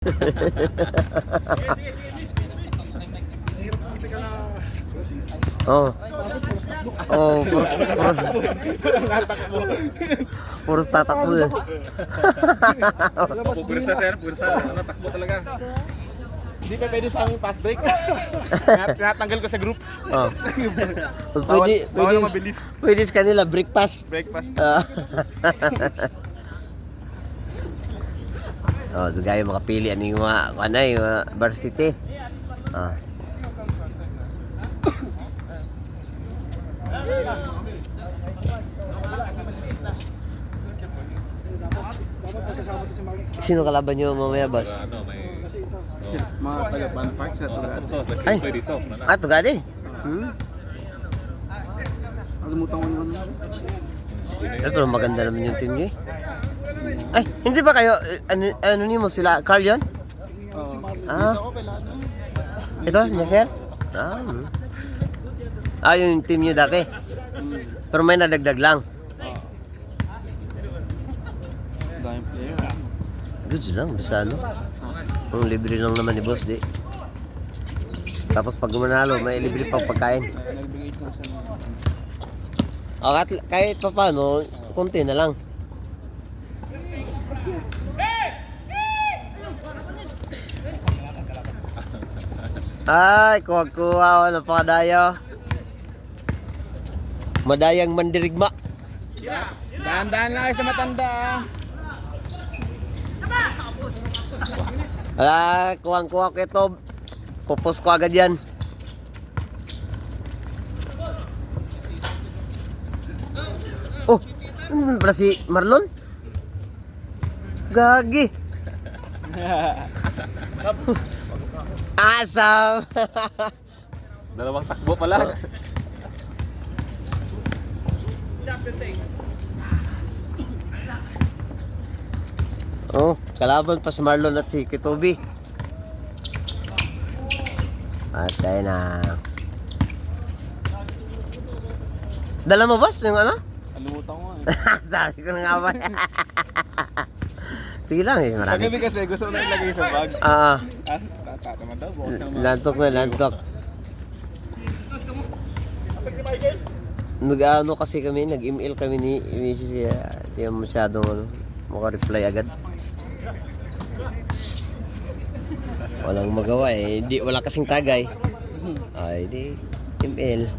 Oh. Oh, puros tatakbo eh. Pursa sir, pursa. Ano, takbo talaga. Hindi pa pwede sa aming fast break. Tinatanggal ko sa group. Oh. Bawal mabilis. Pwede sa kanila, breakfast. Breakfast. Oh, gaya makapili ano yung mga varsity. Ah. Sino kalaban nyo mamaya, boss? Ano, may... Mga Palaban Park sa Tugad. Ay. Ay, dito. Ah, Tugade. Alimutan ko yun. Pero maganda naman yung team nyo eh. Ay, hindi ba kayo, ano niyo mo sila, Carl yun? Ah. Ito, niya sir? Ah. Ah, yung team nyo dati. Pero may nadagdag lang. Daming player. Good lang, basta ano. Ang libre lang naman ni boss, di. Tapos pag gumanalo, may libre pang pagkain. Nagbigay ko siya ng... O, kahit pa paano, konti na lang. Ay, kuha-kuha, napakadayo. Madayang mandirigma. Dahan-dahan lang kayo sa matanda. Wala, kuha-kuha ko ito. Pupos ko agad yan. Oh, ano ba si Marlon? Gagi. Asam. Dalawang takbo pala. Oh, kalaban pa si Marlon at si Kitobi. At tayo na. Dala mo boss yung ano? Alimutan ko eh. Sabi ko na nga ba. Sige lang eh, marami. Kagabi kasi gusto ko na ilagay sa bag. Tataman daw. Bukas na naman. Lantok na, lantok. Nag-ano kasi kami, nag-email kami ni Mrs. Hindi masyadong ano, maka-reply agad. Walang magawa eh, wala kasing tagay. Ay, di, email.